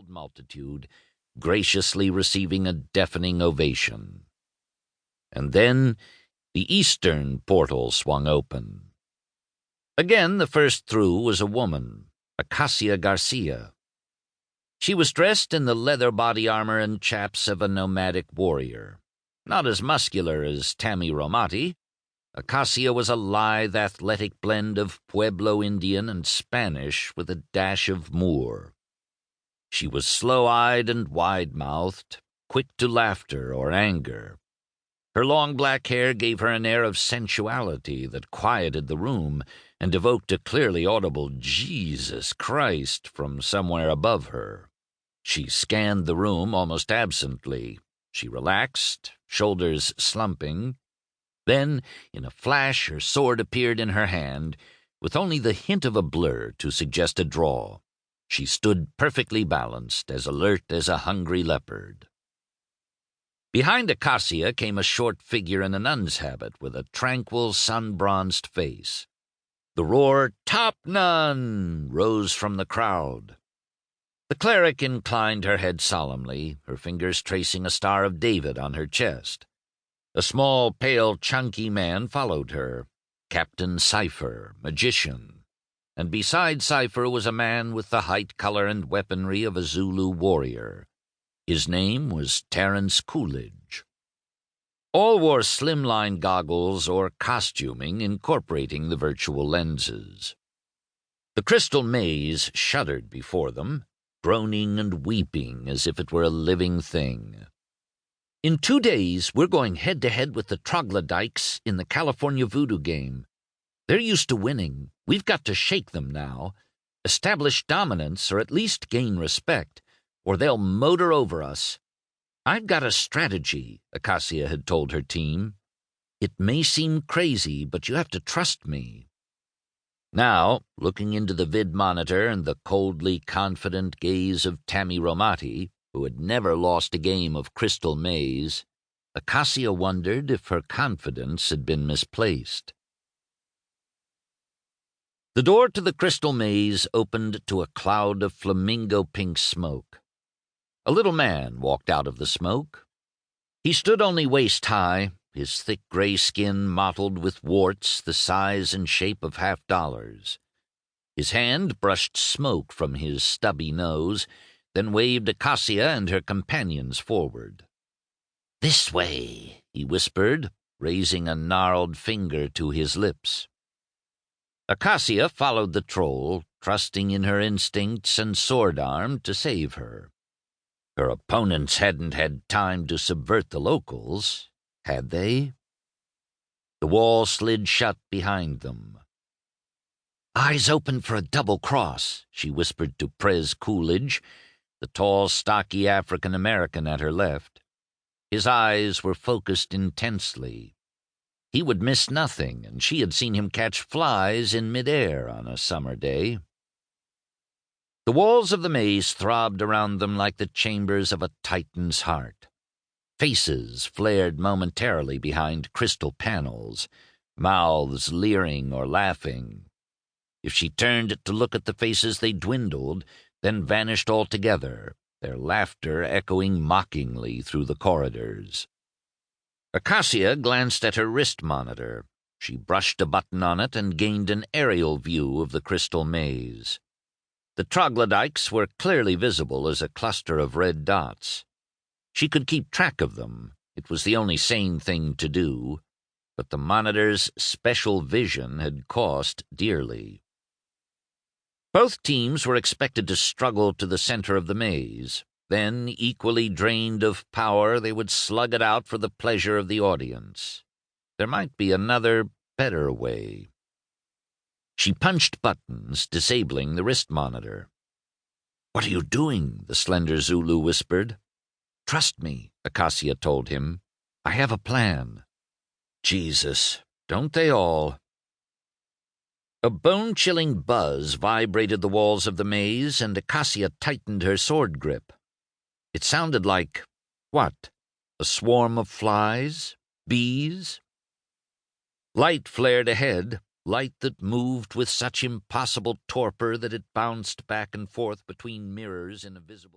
assembled multitude, graciously receiving a deafening ovation. And then the eastern portal swung open. Again, the first through was a woman, Acacia Garcia. She was dressed in the leather body armor and chaps of a nomadic warrior. Not as muscular as Tammy Romati, Acacia was a lithe, athletic blend of Pueblo Indian and Spanish with a dash of Moor. She was slow-eyed and wide-mouthed, quick to laughter or anger. Her long black hair gave her an air of sensuality that quieted the room and evoked a clearly audible Jesus Christ from somewhere above her. She scanned the room almost absently. She relaxed, shoulders slumping. Then, in a flash, her sword appeared in her hand, with only the hint of a blur to suggest a draw. She stood perfectly balanced, as alert as a hungry leopard. Behind Acacia came a short figure in a nun's habit with a tranquil, sun-bronzed face. The roar, "Top nun!" rose from the crowd. The cleric inclined her head solemnly, her fingers tracing a Star of David on her chest. A small, pale, chunky man followed her, Captain Cypher, magician, and beside Cypher was a man with the height, color, and weaponry of a Zulu warrior. His name was Terence Coolidge. All wore slimline goggles or costuming incorporating the virtual lenses. The crystal maze shuddered before them, groaning and weeping as if it were a living thing. "In 2 days, we're going head-to-head with the troglodytes in the California Voodoo Game. They're used to winning. We've got to shake them now, establish dominance, or at least gain respect, or they'll motor over us. I've got a strategy," Acacia had told her team. "It may seem crazy, but you have to trust me." Now, looking into the vid monitor and the coldly confident gaze of Tammy Romati, who had never lost a game of Crystal Maze, Acacia wondered if her confidence had been misplaced. The door to the Crystal Maze opened to a cloud of flamingo-pink smoke. A little man walked out of the smoke. He stood only waist-high, his thick gray skin mottled with warts the size and shape of $50. His hand brushed smoke from his stubby nose, then waved Acacia and her companions forward. "This way," he whispered, raising a gnarled finger to his lips. Acacia followed the troll, trusting in her instincts and sword arm to save her. Her opponents hadn't had time to subvert the locals, had they? The wall slid shut behind them. "Eyes open for a double cross," she whispered to Prez Coolidge, the tall, stocky African-American at her left. His eyes were focused intensely. He would miss nothing, and she had seen him catch flies in midair on a summer day. The walls of the maze throbbed around them like the chambers of a titan's heart. Faces flared momentarily behind crystal panels, mouths leering or laughing. If she turned to look at the faces, they dwindled, then vanished altogether, their laughter echoing mockingly through the corridors. Acacia glanced at her wrist monitor. She brushed a button on it and gained an aerial view of the crystal maze. The troglodytes were clearly visible as a cluster of red dots. She could keep track of them. It was the only sane thing to do, but the monitor's special vision had cost dearly. Both teams were expected to struggle to the center of the maze. Then, equally drained of power, they would slug it out for the pleasure of the audience. There might be another, better way. She punched buttons, disabling the wrist monitor. "What are you doing?" the slender Zulu whispered. "Trust me," Acacia told him. "I have a plan." Jesus, don't they all? A bone-chilling buzz vibrated the walls of the maze, and Acacia tightened her sword grip. It sounded like, what, a swarm of flies? Bees? Light flared ahead, light that moved with such impossible torpor that it bounced back and forth between mirrors in a visible...